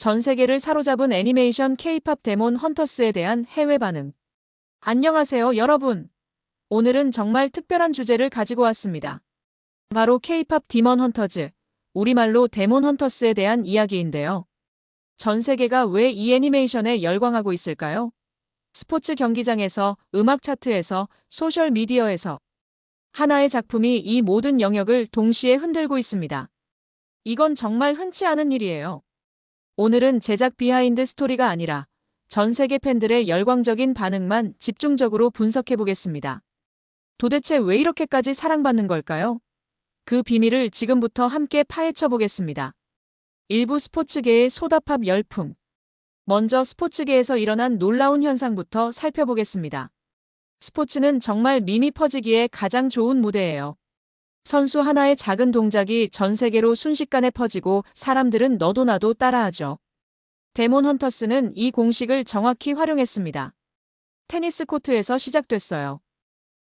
전 세계를 사로잡은 애니메이션 K-팝 데몬 헌터스에 대한 해외 반응. 안녕하세요, 여러분. 오늘은 정말 특별한 주제를 가지고 왔습니다. 바로 K-팝 디먼 헌터즈, 우리말로 데몬 헌터스에 대한 이야기인데요. 전 세계가 왜 이 애니메이션에 열광하고 있을까요? 스포츠 경기장에서, 음악 차트에서, 소셜 미디어에서 하나의 작품이 이 모든 영역을 동시에 흔들고 있습니다. 이건 정말 흔치 않은 일이에요. 오늘은 제작 비하인드 스토리가 아니라 전 세계 팬들의 열광적인 반응만 집중적으로 분석해 보겠습니다. 도대체 왜 이렇게까지 사랑받는 걸까요? 그 비밀을 지금부터 함께 파헤쳐 보겠습니다. 일부 스포츠계의 소다팝 열풍. 먼저 스포츠계에서 일어난 놀라운 현상부터 살펴보겠습니다. 스포츠는 정말 밈이 퍼지기에 가장 좋은 무대예요. 선수 하나의 작은 동작이 전 세계로 순식간에 퍼지고 사람들은 너도 나도 따라하죠. 데몬 헌터스는 이 공식을 정확히 활용했습니다. 테니스 코트에서 시작됐어요.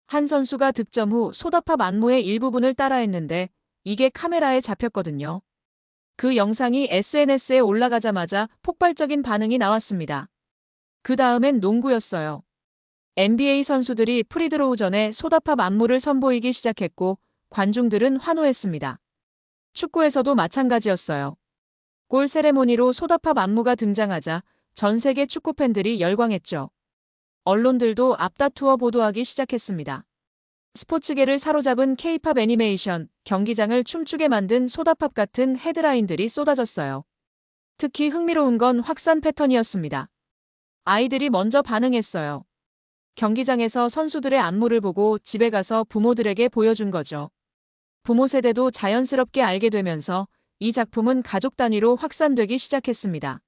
한 선수가 득점 후 소다팝 안무의 일부분을 따라했는데 이게 카메라에 잡혔거든요. 그 영상이 SNS에 올라가자마자 폭발적인 반응이 나왔습니다. 그 다음엔 농구였어요. NBA 선수들이 프리드로우 전에 소다팝 안무를 선보이기 시작했고 관중들은 환호했습니다. 축구에서도 마찬가지였어요. 골 세레모니로 소다팝 안무가 등장하자 전 세계 축구 팬들이 열광했죠. 언론들도 앞다투어 보도하기 시작했습니다. 스포츠계를 사로잡은 K-팝 애니메이션, 경기장을 춤추게 만든 소다팝 같은 헤드라인들이 쏟아졌어요. 특히 흥미로운 건 확산 패턴이었습니다. 아이들이 먼저 반응했어요. 경기장에서 선수들의 안무를 보고 집에 가서 부모들에게 보여준 거죠. 부모 세대도 자연스럽게 알게 되면서 이 작품은 가족 단위로 확산되기 시작했습니다.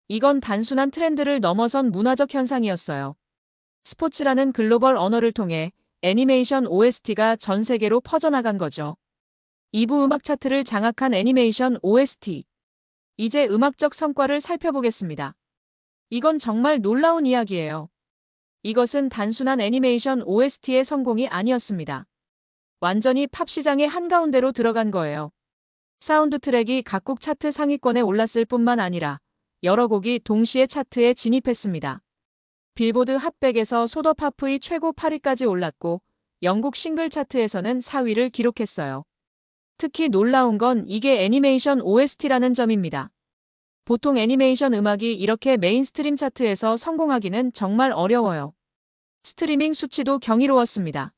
이건 단순한 트렌드를 넘어선 문화적 현상이었어요. 스포츠라는 글로벌 언어를 통해 애니메이션 OST가 전 세계로 퍼져나간 거죠. 2부 음악 차트를 장악한 애니메이션 OST. 이제 음악적 성과를 살펴보겠습니다. 이건 정말 놀라운 이야기예요. 이것은 단순한 애니메이션 OST의 성공이 아니었습니다. 완전히 팝 시장의 한가운데로 들어간 거예요. 사운드 트랙이 각국 차트 상위권에 올랐을 뿐만 아니라 여러 곡이 동시에 차트에 진입했습니다. 빌보드 핫100에서 소더팝의 최고 8위까지 올랐고 영국 싱글 차트에서는 4위를 기록했어요. 특히 놀라운 건 이게 애니메이션 OST라는 점입니다. 보통 애니메이션 음악이 이렇게 메인스트림 차트에서 성공하기는 정말 어려워요. 스트리밍 수치도 경이로웠습니다.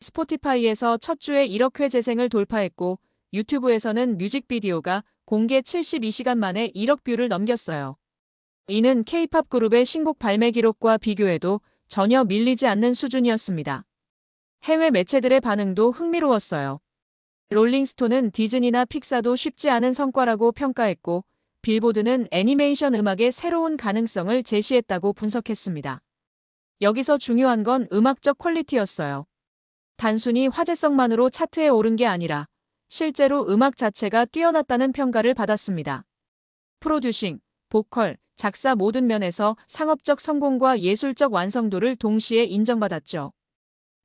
스포티파이에서 첫 주에 1억 회 재생을 돌파했고 유튜브에서는 뮤직비디오가 공개 72시간 만에 1억 뷰를 넘겼어요. 이는 K-팝 그룹의 신곡 발매 기록과 비교해도 전혀 밀리지 않는 수준이었습니다. 해외 매체들의 반응도 흥미로웠어요. 롤링스톤은 디즈니나 픽사도 쉽지 않은 성과라고 평가했고 빌보드는 애니메이션 음악의 새로운 가능성을 제시했다고 분석했습니다. 여기서 중요한 건 음악적 퀄리티였어요. 단순히 화제성만으로 차트에 오른 게 아니라 실제로 음악 자체가 뛰어났다는 평가를 받았습니다. 프로듀싱, 보컬, 작사 모든 면에서 상업적 성공과 예술적 완성도를 동시에 인정받았죠.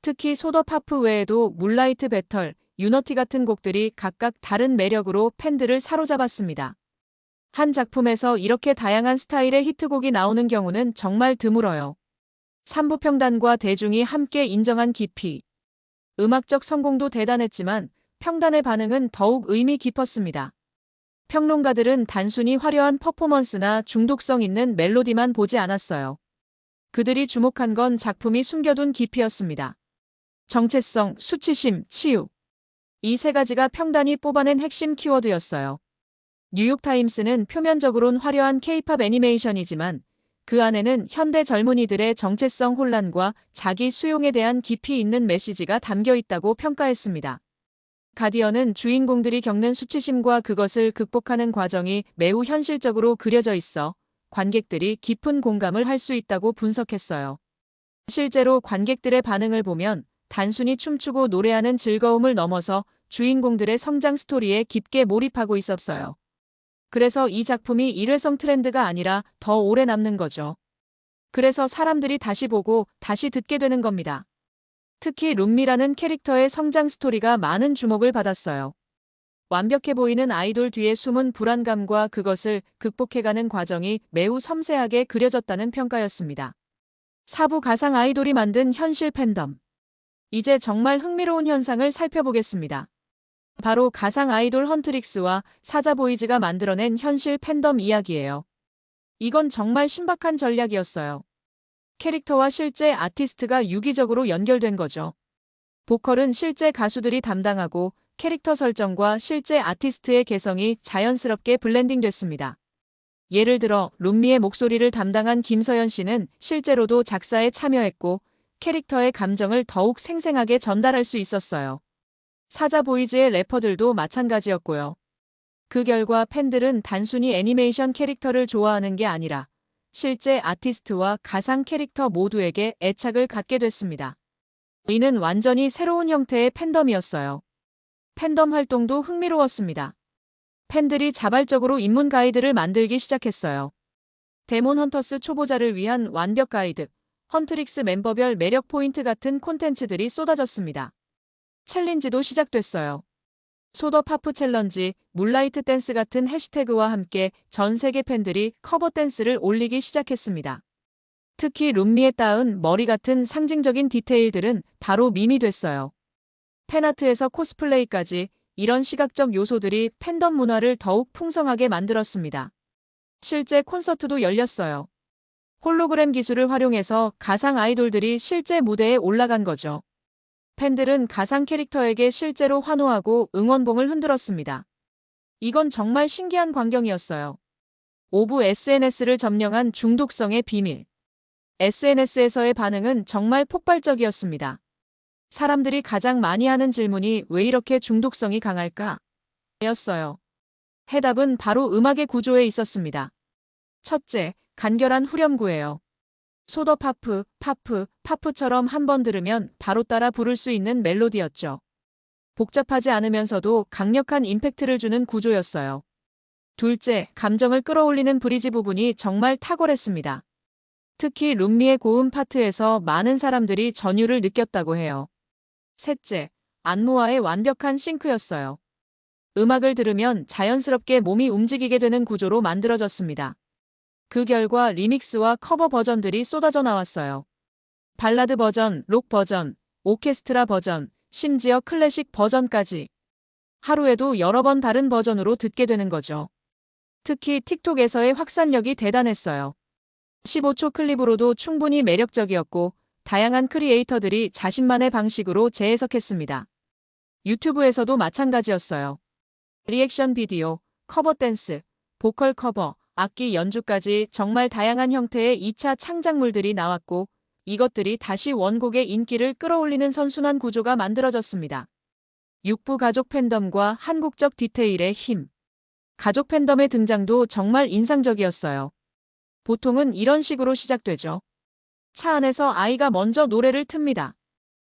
특히 소더파프 외에도 물라이트 배털, 유너티 같은 곡들이 각각 다른 매력으로 팬들을 사로잡았습니다. 한 작품에서 이렇게 다양한 스타일의 히트곡이 나오는 경우는 정말 드물어요. 3부 평단과 대중이 함께 인정한 깊이. 음악적 성공도 대단했지만 평단의 반응은 더욱 의미 깊었습니다. 평론가들은 단순히 화려한 퍼포먼스나 중독성 있는 멜로디만 보지 않았어요. 그들이 주목한 건 작품이 숨겨둔 깊이였습니다. 정체성, 수치심, 치유. 이 세 가지가 평단이 뽑아낸 핵심 키워드였어요. 뉴욕타임스는 표면적으론 화려한 K-팝 애니메이션이지만 그 안에는 현대 젊은이들의 정체성 혼란과 자기 수용에 대한 깊이 있는 메시지가 담겨 있다고 평가했습니다. 가디언은 주인공들이 겪는 수치심과 그것을 극복하는 과정이 매우 현실적으로 그려져 있어 관객들이 깊은 공감을 할 수 있다고 분석했어요. 실제로 관객들의 반응을 보면 단순히 춤추고 노래하는 즐거움을 넘어서 주인공들의 성장 스토리에 깊게 몰입하고 있었어요. 그래서 이 작품이 일회성 트렌드가 아니라 더 오래 남는 거죠. 그래서 사람들이 다시 보고 다시 듣게 되는 겁니다. 특히 룸미라는 캐릭터의 성장 스토리가 많은 주목을 받았어요. 완벽해 보이는 아이돌 뒤에 숨은 불안감과 그것을 극복해가는 과정이 매우 섬세하게 그려졌다는 평가였습니다. 사부 가상 아이돌이 만든 현실 팬덤. 이제 정말 흥미로운 현상을 살펴보겠습니다. 바로 가상 아이돌 헌트릭스와 사자보이즈가 만들어낸 현실 팬덤 이야기예요. 이건 정말 신박한 전략이었어요. 캐릭터와 실제 아티스트가 유기적으로 연결된 거죠. 보컬은 실제 가수들이 담당하고 캐릭터 설정과 실제 아티스트의 개성이 자연스럽게 블렌딩됐습니다. 예를 들어 룸미의 목소리를 담당한 김서연 씨는 실제로도 작사에 참여했고 캐릭터의 감정을 더욱 생생하게 전달할 수 있었어요. 사자보이즈의 래퍼들도 마찬가지였고요. 그 결과 팬들은 단순히 애니메이션 캐릭터를 좋아하는 게 아니라 실제 아티스트와 가상 캐릭터 모두에게 애착을 갖게 됐습니다. 이는 완전히 새로운 형태의 팬덤이었어요. 팬덤 활동도 흥미로웠습니다. 팬들이 자발적으로 입문 가이드를 만들기 시작했어요. 데몬 헌터스 초보자를 위한 완벽 가이드, 헌트릭스 멤버별 매력 포인트 같은 콘텐츠들이 쏟아졌습니다. 챌린지도 시작됐어요. 소더 파프 챌린지, 물라이트 댄스 같은 해시태그와 함께 전 세계 팬들이 커버 댄스를 올리기 시작했습니다. 특히 룸미에 따은 머리 같은 상징적인 디테일들은 바로 밈이 됐어요. 팬아트에서 코스플레이까지 이런 시각적 요소들이 팬덤 문화를 더욱 풍성하게 만들었습니다. 실제 콘서트도 열렸어요. 홀로그램 기술을 활용해서 가상 아이돌들이 실제 무대에 올라간 거죠. 팬들은 가상 캐릭터에게 실제로 환호하고 응원봉을 흔들었습니다. 이건 정말 신기한 광경이었어요. 오브 SNS를 점령한 중독성의 비밀. SNS에서의 반응은 정말 폭발적이었습니다. 사람들이 가장 많이 하는 질문이 왜 이렇게 중독성이 강할까? 였어요. 해답은 바로 음악의 구조에 있었습니다. 첫째, 간결한 후렴구예요. 소더 파프, 파프처럼 한 번 들으면 바로 따라 부를 수 있는 멜로디였죠. 복잡하지 않으면서도 강력한 임팩트를 주는 구조였어요. 둘째, 감정을 끌어올리는 브리지 부분이 정말 탁월했습니다. 특히 룸미의 고음 파트에서 많은 사람들이 전율을 느꼈다고 해요. 셋째, 안무와의 완벽한 싱크였어요. 음악을 들으면 자연스럽게 몸이 움직이게 되는 구조로 만들어졌습니다. 그 결과 리믹스와 커버 버전들이 쏟아져 나왔어요. 발라드 버전, 록 버전, 오케스트라 버전, 심지어 클래식 버전까지. 하루에도 여러 번 다른 버전으로 듣게 되는 거죠. 특히 틱톡에서의 확산력이 대단했어요. 15초 클립으로도 충분히 매력적이었고 다양한 크리에이터들이 자신만의 방식으로 재해석했습니다. 유튜브에서도 마찬가지였어요. 리액션 비디오, 커버 댄스, 보컬 커버, 악기 연주까지 정말 다양한 형태의 2차 창작물들이 나왔고 이것들이 다시 원곡의 인기를 끌어올리는 선순환 구조가 만들어졌습니다. 육부 가족 팬덤과 한국적 디테일의 힘. 가족 팬덤의 등장도 정말 인상적이었어요. 보통은 이런 식으로 시작되죠. 차 안에서 아이가 먼저 노래를 틉니다.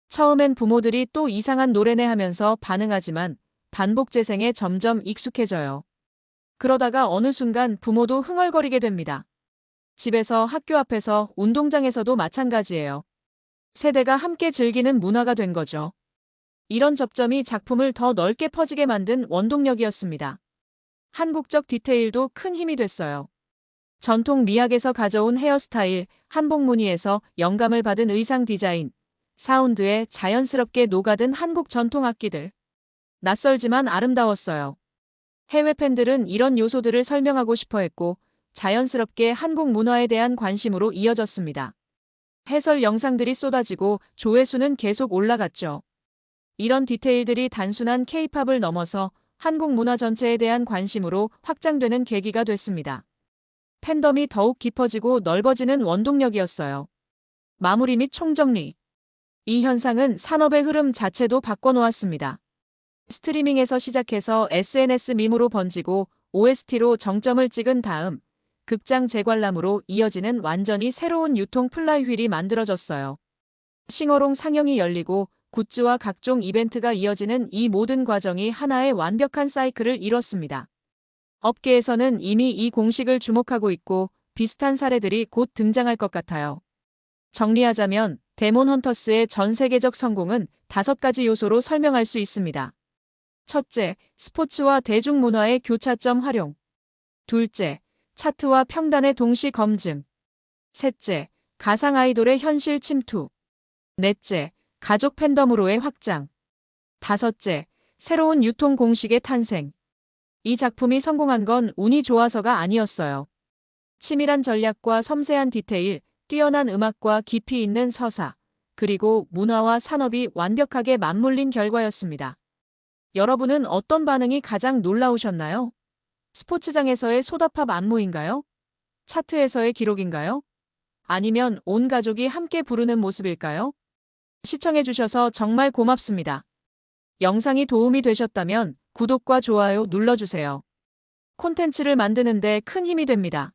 처음엔 부모들이 또 이상한 노래네 하면서 반응하지만 반복 재생에 점점 익숙해져요. 그러다가 어느 순간 부모도 흥얼거리게 됩니다. 집에서, 학교 앞에서, 운동장에서도 마찬가지예요. 세대가 함께 즐기는 문화가 된 거죠. 이런 접점이 작품을 더 넓게 퍼지게 만든 원동력이었습니다. 한국적 디테일도 큰 힘이 됐어요. 전통 미학에서 가져온 헤어스타일, 한복 무늬에서 영감을 받은 의상 디자인, 사운드에 자연스럽게 녹아든 한국 전통 악기들. 낯설지만 아름다웠어요. 해외 팬들은 이런 요소들을 설명하고 싶어 했고 자연스럽게 한국 문화에 대한 관심으로 이어졌습니다. 해설 영상들이 쏟아지고 조회수는 계속 올라갔죠. 이런 디테일들이 단순한 K-팝을 넘어서 한국 문화 전체에 대한 관심으로 확장되는 계기가 됐습니다. 팬덤이 더욱 깊어지고 넓어지는 원동력이었어요. 마무리 및 총정리. 이 현상은 산업의 흐름 자체도 바꿔놓았습니다. 스트리밍에서 시작해서 SNS 밈으로 번지고 OST로 정점을 찍은 다음 극장 재관람으로 이어지는 완전히 새로운 유통 플라이휠이 만들어졌어요. 싱어롱 상영이 열리고 굿즈와 각종 이벤트가 이어지는 이 모든 과정이 하나의 완벽한 사이클을 이뤘습니다. 업계에서는 이미 이 공식을 주목하고 있고 비슷한 사례들이 곧 등장할 것 같아요. 정리하자면 데몬 헌터스의 전 세계적 성공은 5가지 요소로 설명할 수 있습니다. 첫째, 스포츠와 대중문화의 교차점 활용. 둘째, 차트와 평단의 동시 검증. 셋째, 가상 아이돌의 현실 침투. 넷째, 가족 팬덤으로의 확장. 다섯째, 새로운 유통 공식의 탄생. 이 작품이 성공한 건 운이 좋아서가 아니었어요. 치밀한 전략과 섬세한 디테일, 뛰어난 음악과 깊이 있는 서사, 그리고 문화와 산업이 완벽하게 맞물린 결과였습니다. 여러분은 어떤 반응이 가장 놀라우셨나요? 스포츠장에서의 소다팝 안무인가요? 차트에서의 기록인가요? 아니면 온 가족이 함께 부르는 모습일까요? 시청해주셔서 정말 고맙습니다. 영상이 도움이 되셨다면 구독과 좋아요 눌러주세요. 콘텐츠를 만드는데 큰 힘이 됩니다.